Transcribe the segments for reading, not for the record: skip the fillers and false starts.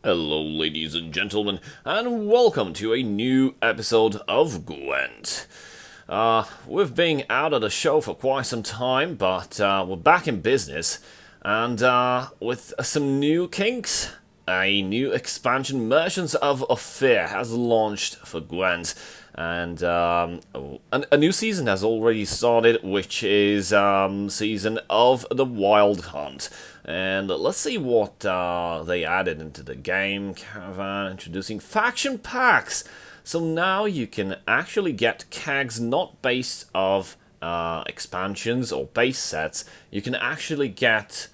Hello, ladies and gentlemen, and welcome to a new episode of Gwent. We've been out of the show for quite some time, but we're back in business, and with some new kinks. A new expansion, Merchants of Ofir, has launched for Gwent, and a new season has already started, which is Season of the Wild Hunt. And let's see what they added into the game. Caravan, introducing faction packs. So now you can actually get kegs not based of expansions or base sets. You can actually get...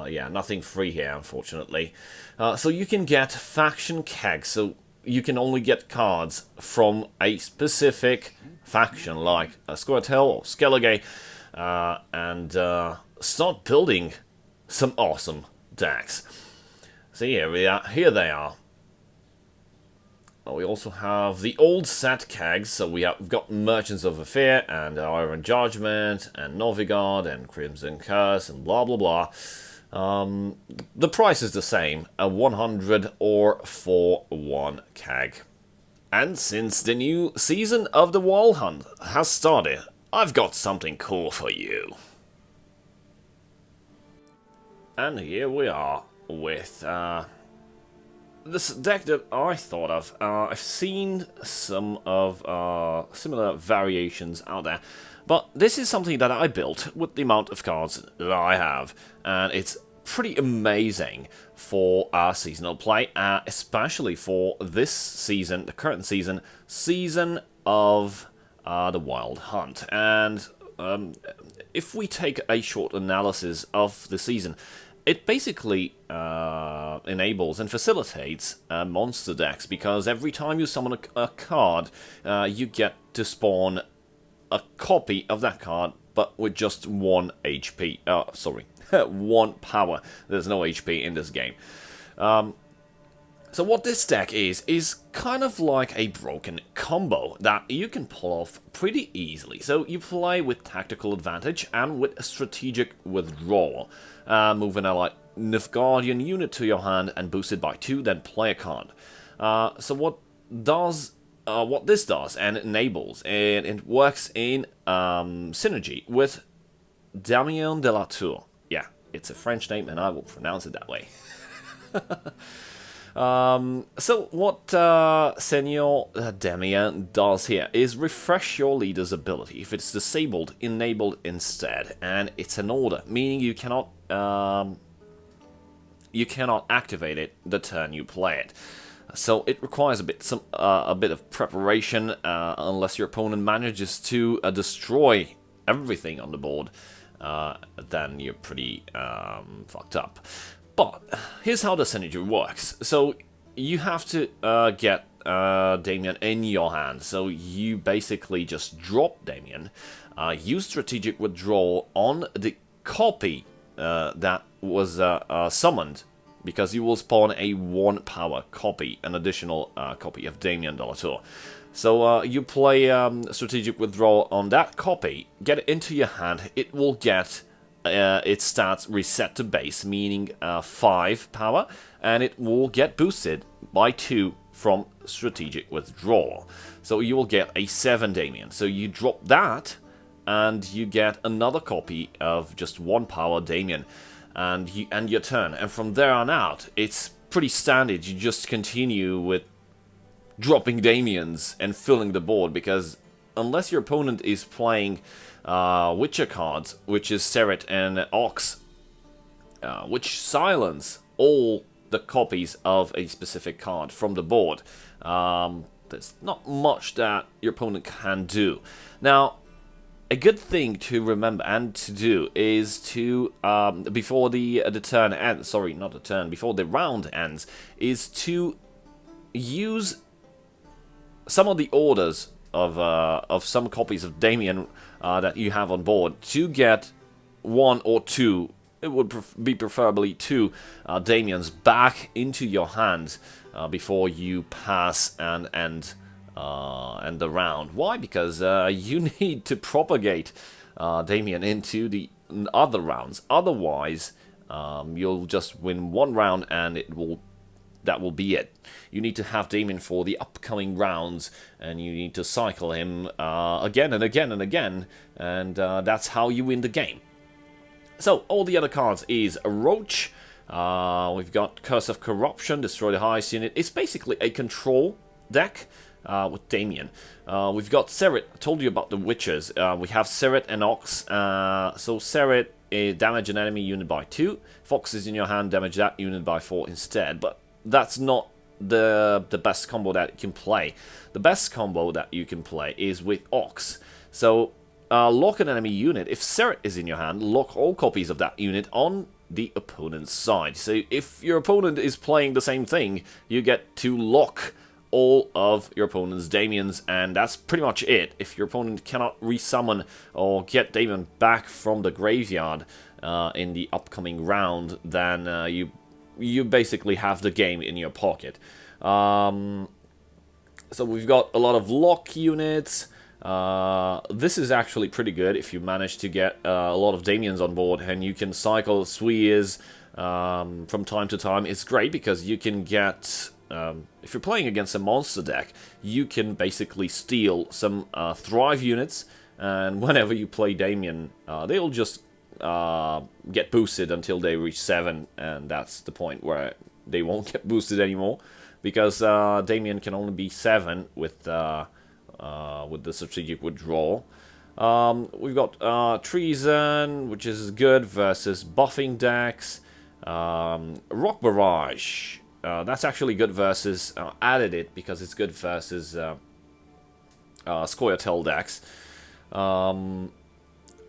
yeah, nothing free here, unfortunately. So you can get faction kegs. So you can only get cards from a specific faction, like a Squirtle or Skellige, and start building some awesome decks. So here we are. Here they are. We also have the old set kegs, so we've got Merchants of Ofir, and Iron Judgment, and Nilfgaard, and Crimson Curse, and blah blah blah. The price is the same, a 100 or for one keg. And since the new season of the Wild Hunt has started, I've got something cool for you. And here we are with this deck that I thought of. I've seen some of similar variations out there, but this is something that I built with the amount of cards that I have, and it's pretty amazing for seasonal play, especially for this season, the current season, Season of the Wild Hunt. And if we take a short analysis of the season, it basically enables and facilitates monster decks, because every time you summon a card, you get to spawn a copy of that card, but with just 1 HP. Sorry, 1 power. There's no HP in this game. So what this deck is kind of like a broken combo that you can pull off pretty easily. So you play with tactical advantage and with a strategic withdrawal. Move an allied Nilfgaardian unit to your hand and boost it by 2, then play a card. So what this does and enables, and it works in synergy with Damien de la Tour. Yeah, it's a French name and I will pronounce it that way. So what Senior Damien does here is refresh your leader's ability. If it's disabled, enabled instead, and it's an order, meaning you cannot activate it the turn you play it. So it requires a bit of preparation. Unless your opponent manages to destroy everything on the board, then you're pretty fucked up. But here's how the synergy works. So you have to get Damien in your hand. So you basically just drop Damien, use strategic withdrawal on the copy that was summoned, because you will spawn a 1 power copy, an additional copy of Damien de la Tour. So you play strategic withdrawal on that copy, get it into your hand, it will get its stats reset to base, meaning 5 power, and it will get boosted by 2 from strategic withdrawal. So you will get a 7 Damien. So you drop that, and you get another copy of just 1 power Damien, and your turn. And from there on out, it's pretty standard. You just continue with dropping Damiens and filling the board, because unless your opponent is playing Witcher cards, which is Seret and Ox, which silence all the copies of a specific card from the board, there's not much that your opponent can do. Now, a good thing to remember and to do is to, before the turn ends, sorry, not the turn, before the round ends, is to use some of the orders of some copies of Damien that you have on board to get 1 or 2, it would be preferably 2 Damiens back into your hands before you pass and end the round. Why? Because you need to propagate Damien into the other rounds. Otherwise, You'll just win one round and that will be it. You need to have Damien for the upcoming rounds, and you need to cycle him again and again and again, and that's how you win the game. So, all the other cards is a Roach. We've got Curse of Corruption, Destroy the highest unit. It's basically a control deck with Damien. We've got Seret. I told you about the Witches. We have Seret and Ox. So Seret, damage an enemy unit by 2. Fox is in your hand, damage that unit by 4 instead. But that's not the best combo that you can play. The best combo that you can play is with Ox. So lock an enemy unit. If Seret is in your hand, lock all copies of that unit on the opponent's side. So if your opponent is playing the same thing, you get to lock all of your opponent's Damiens, and that's pretty much it. If your opponent cannot resummon or get Damien back from the graveyard in the upcoming round, then you basically have the game in your pocket. So we've got a lot of lock units. This is actually pretty good if you manage to get a lot of Damiens on board, and you can cycle Swears from time to time. It's great because you can get, if you're playing against a monster deck, you can basically steal some Thrive units, and whenever you play Damien, they'll just get boosted until they reach 7, and that's the point where they won't get boosted anymore, because Damien can only be 7 with the strategic withdrawal. We've got Treason, which is good versus buffing decks. Rock Barrage, that's actually good versus, added it because it's good versus Scoia'tael decks.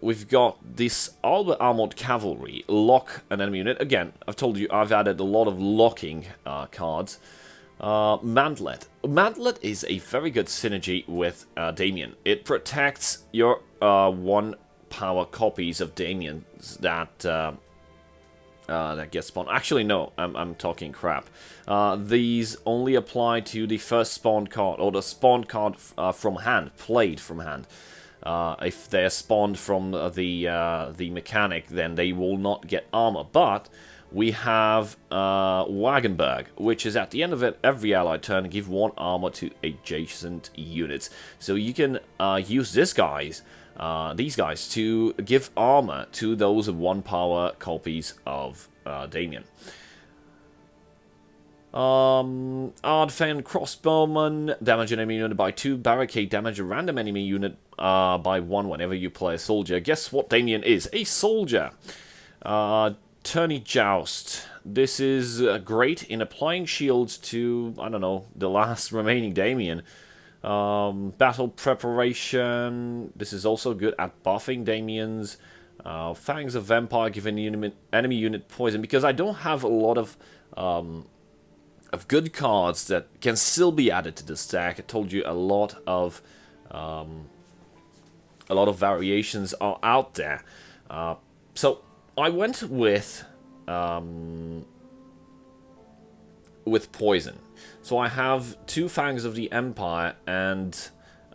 We've got this Albert Armored Cavalry, lock an enemy unit. Again, I've told you I've added a lot of locking cards. Mantlet. Mantlet is a very good synergy with Damien. It protects your 1 power copies of Damien's that get spawned. Actually, no, I'm talking crap. These only apply to the first spawned card, or the spawned card from hand, played from hand. If they're spawned from the mechanic, then they will not get armor. But we have Wagenberg, which is at the end of every allied turn, give 1 armor to adjacent units. So you can use these guys to give armor to those 1 power copies of Damien. Ardfen Crossbowman, damage an enemy unit by 2. Barricade, damage a random enemy unit by 1 whenever you play a soldier. Guess what Damien is? A soldier. Tourney Joust. This is great in applying shields to, I don't know, the last remaining Damien. Battle Preparation. This is also good at buffing Damiens. Fangs of Vampire, give an enemy unit poison. Because I don't have a lot of good cards that can still be added to this deck. I told you a lot of variations are out there. So I went with poison. So I have 2 Fangs of the Empire and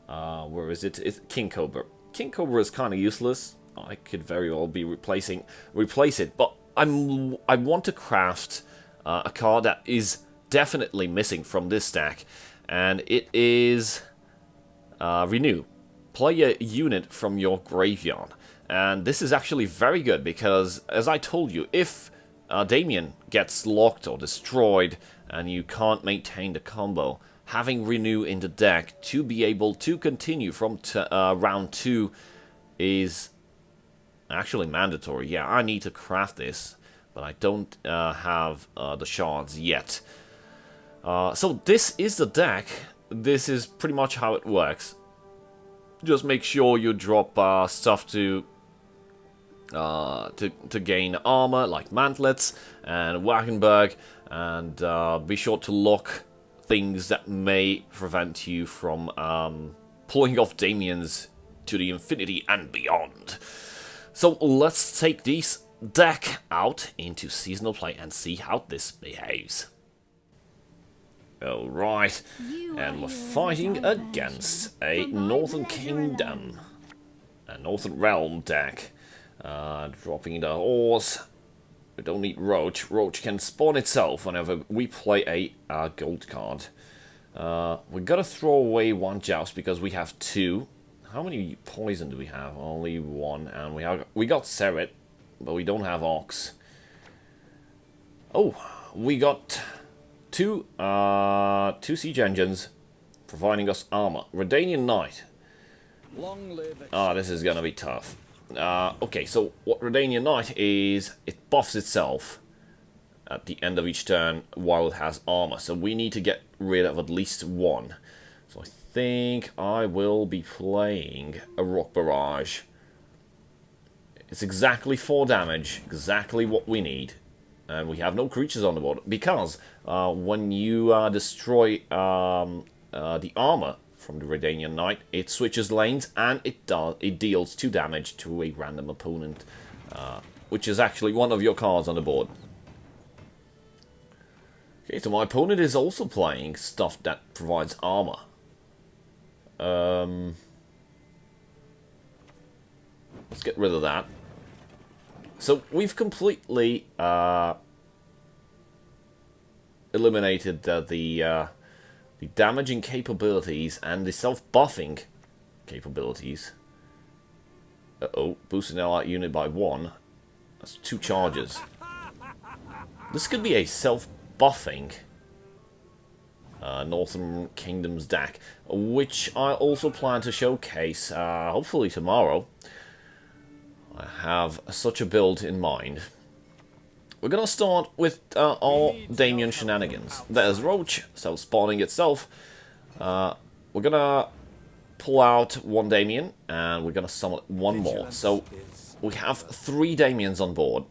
where is it? It's King Cobra. King Cobra is kind of useless. I could very well be replace it, but I want to craft a card that is definitely missing from this deck, and it is Renew. Play a unit from your graveyard. And this is actually very good because, as I told you, if Damien gets locked or destroyed and you can't maintain the combo, having Renew in the deck to be able to continue from round 2 is actually mandatory. Yeah, I need to craft this, but I don't have the shards yet. So this is the deck. This is pretty much how it works. Just make sure you drop stuff to gain armor, like Mantlets and Wagenberg, and be sure to lock things that may prevent you from pulling off Damiens to the infinity and beyond. So let's take this deck out into seasonal play and see how this behaves. Alright, and we're fighting against a Northern Kingdom, a Northern Realm deck. Dropping the ores We don't need Roach. Roach can spawn itself whenever we play a gold card. We gotta throw away one Joust because we have 2. How many poison do we have? Only 1, and we got Seret, but we don't have Ox. Oh, we got 2 siege engines providing us armor. Redanian Knight. This is gonna be tough. Okay, so what Redanian Knight is, it buffs itself at the end of each turn while it has armor. So we need to get rid of at least 1. So I think I will be playing a Rock Barrage. It's exactly 4 damage, exactly what we need. And we have no creatures on the board, because when you destroy the armor from the Redanian Knight, it switches lanes, and it deals 2 damage to a random opponent, which is actually one of your cards on the board. Okay, so my opponent is also playing stuff that provides armor. Let's get rid of that. So we've completely eliminated the damaging capabilities and the self-buffing capabilities. Uh-oh, boosting an allied unit by 1. That's 2 charges. This could be a self-buffing Northern Kingdoms deck, which I also plan to showcase, hopefully tomorrow. I have such a build in mind. We're gonna start with our Damien shenanigans. There's Roach, self-spawning itself. We're gonna pull out 1 Damien, and we're gonna summon 1 more. So we have 3 Damiens on board.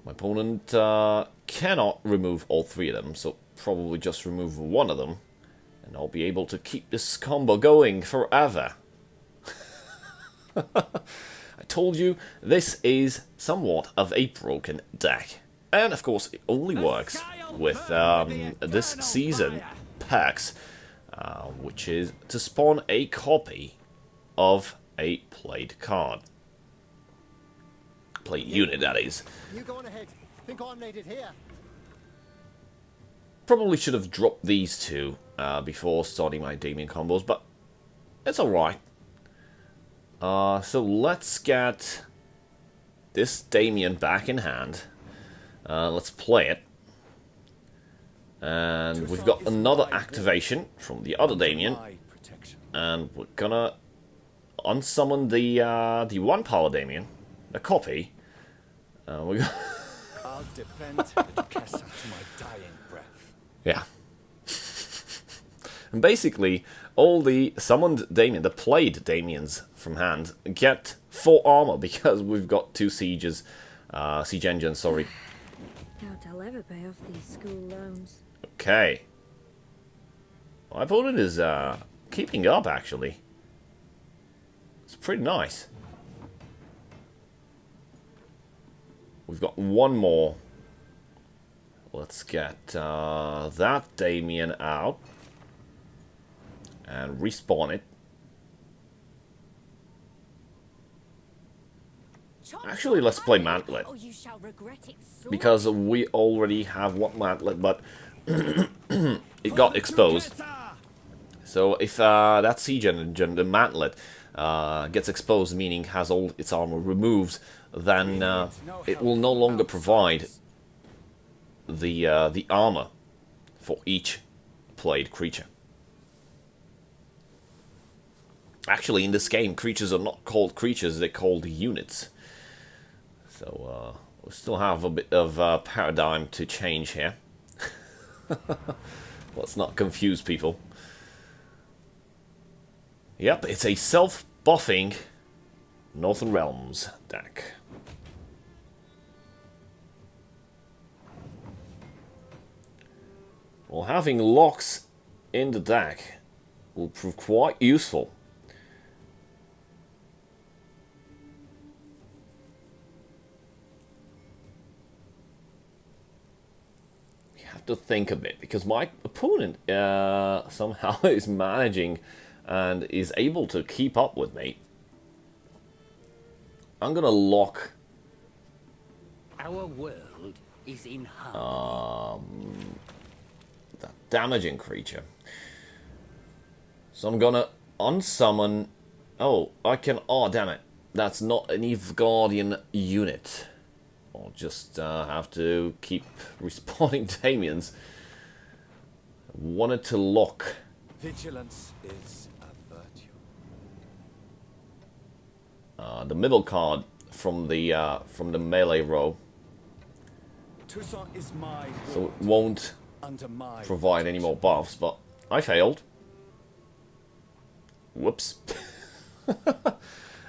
My opponent cannot remove all 3 of them, so probably just remove 1 of them, and I'll be able to keep this combo going forever. I told you, this is somewhat of a broken deck. And of course, it only works with this season packs, which is to spawn a copy of a played card. Played unit, that is. You go on ahead. Think I'm needed here. Probably should have dropped these 2 before starting my Damien combos, but it's alright. So let's get this Damien back in hand. Let's play it. And we've got another activation from the other Damien. And we're gonna unsummon the 1 power Damien, the copy. We're gonna I'll defend the Kessa to my dying breath. Yeah. And basically, all the summoned Damien, the played Damiens from hand, get 4 armor because we've got 2 sieges, siege engines, sorry. Doubt I'll ever pay off these school loans. Okay. My opponent is keeping up, actually. It's pretty nice. We've got 1 more. Let's get that Damien out. And respawn it. Actually, let's play Mantlet. Because we already have 1 Mantlet, but it got exposed. So if that siege engine, the Mantlet, gets exposed, meaning has all its armor removed, then it will no longer provide the armor for each played creature. Actually, in this game, creatures are not called creatures, they're called units. So, we still have a bit of paradigm to change here. Let's not confuse people. Yep, it's a self-buffing Northern Realms deck. Well, having locks in the deck will prove quite useful. To think a bit, because my opponent somehow is managing and is able to keep up with me. I'm gonna lock Our world is in harmony. That damaging creature. So I'm gonna unsummon... Oh, I can... Oh, damn it. That's not an Nilfgaardian unit. I'll just have to keep respawning Damiens. I wanted to lock... Vigilance is a virtue. the middle card from the melee row. Toussaint is my So lord, it won't under my provide any more buffs, but I failed. Whoops.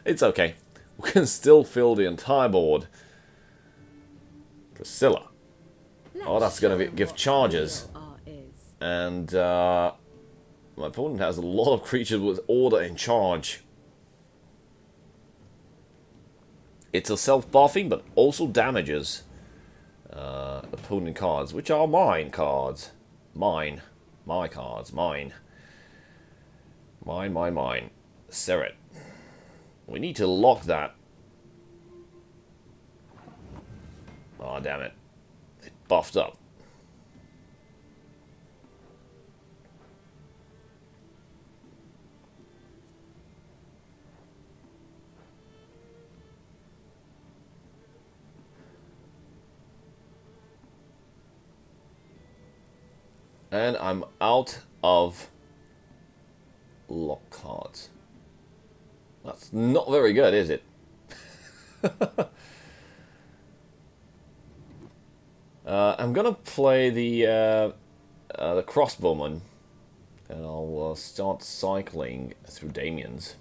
It's okay. We can still fill the entire board. Priscilla. Oh, that's gonna give charges. And my opponent has a lot of creatures with order in charge. It's a self-buffing, but also damages opponent cards, which are mine cards. Mine. My cards. Mine. Mine. Seret. We need to lock that. Oh, damn it. It buffed up. And I'm out of lock cards. That's not very good, is it? I'm gonna play the crossbowman, and I'll start cycling through Damien's.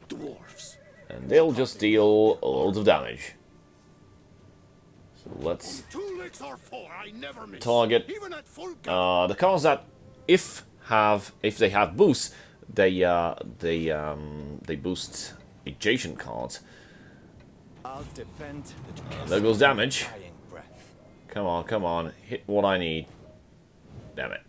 dwarfs. And they'll just deal loads of damage. So let's Two legs are four, I never miss. target Even at full gun. the cards that if they have boosts, they boost adjacent cards. I'll defend the There goes damage. dying breath. Come on, hit what I need. Damn it.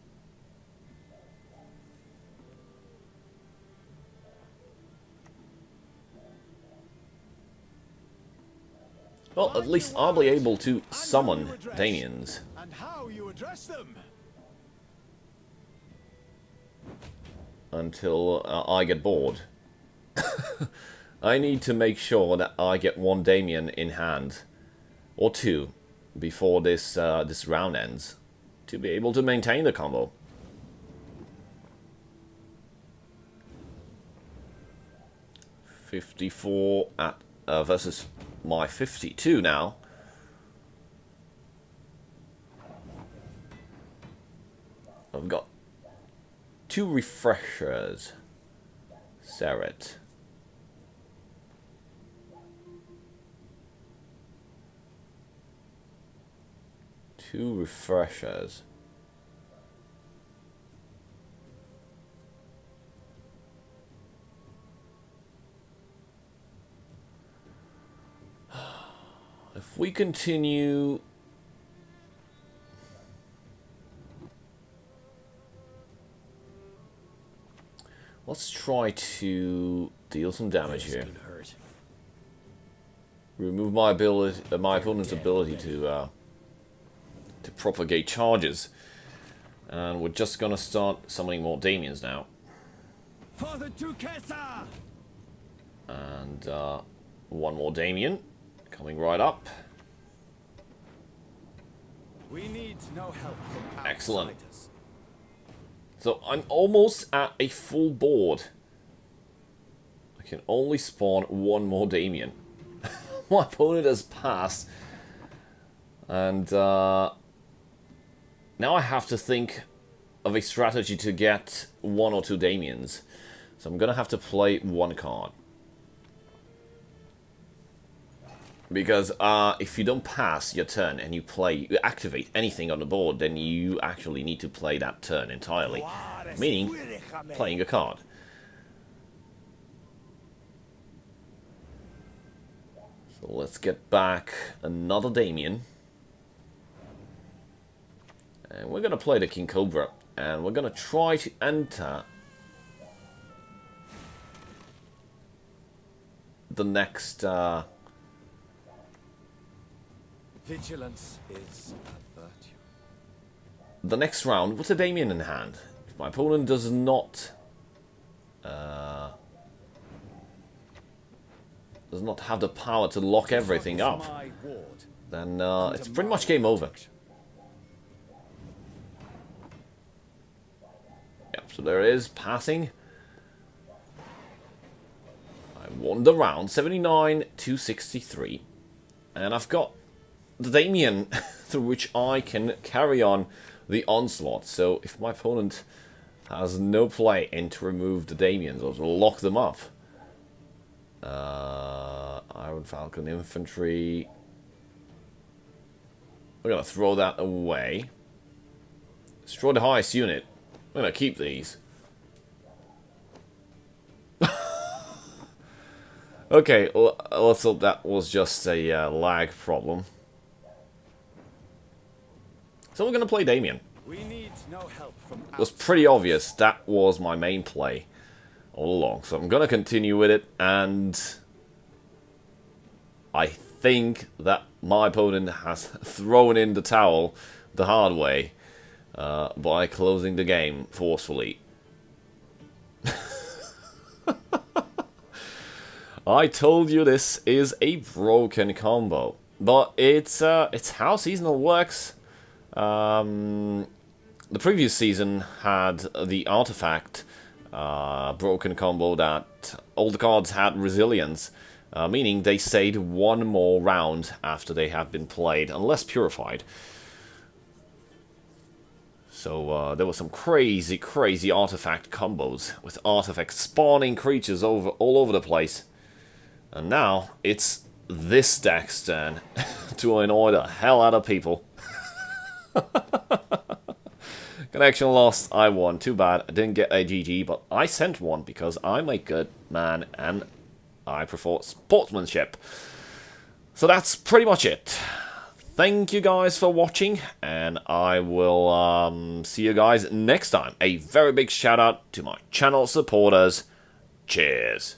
Well, at least I'll be able to summon Damiens. And how you address them. Until I get bored. I need to make sure that I get one Damien in hand, or two, before this this round ends, to be able to maintain the combo. $54 at versus my 52 now. I've got 2 refreshers. Seret. Two refreshers. If we continue... Let's try to deal some damage here. Remove my ability, my opponent's ability to propagate charges, and we're just gonna start summoning more Damiens now. For the Duquesa! And one more Damien coming right up. We need no help from Excellent. outsiders. So I'm almost at a full board. I can only spawn one more Damien. My opponent has passed. And now I have to think of a strategy to get 1 or 2 Damiens. So I'm gonna have to play one card. Because if you don't pass your turn and you activate anything on the board, then you actually need to play that turn entirely. Meaning, playing a card. So let's get back another Damien. And we're going to play the King Cobra. And we're going to try to enter the next Vigilance is a virtue. The next round with a Damien in hand. If my opponent does not have the power to lock everything up, My ward. then it's pretty much game over. Yep, so there it is, passing. I won the round, 79 to 63. And I've got the Damien through which I can carry on the onslaught. So if my opponent has no play in to remove the Damiens or to lock them up, Iron Falcon Infantry, we're going to throw that away. Destroy the highest unit. We're going to keep these. Okay, well, let's hope that was just a lag problem. So we're going to play Damien. We need no help from It was pretty obvious that was my main play all along. So I'm going to continue with it, and I think that my opponent has thrown in the towel the hard way by closing the game forcefully. I told you this is a broken combo, but it's how seasonal works. The previous season had the artifact broken combo that all the cards had resilience, meaning they stayed one more round after they have been played, unless purified. So there were some crazy artifact combos with artifacts spawning creatures all over the place. And now it's this deck's turn to annoy the hell out of people. Connection lost, I won. Too bad I didn't get a GG, but I sent one because I'm a good man and I prefer sportsmanship. So that's pretty much it. Thank you guys for watching, and I will see you guys next time. A very big shout out to my channel supporters. Cheers.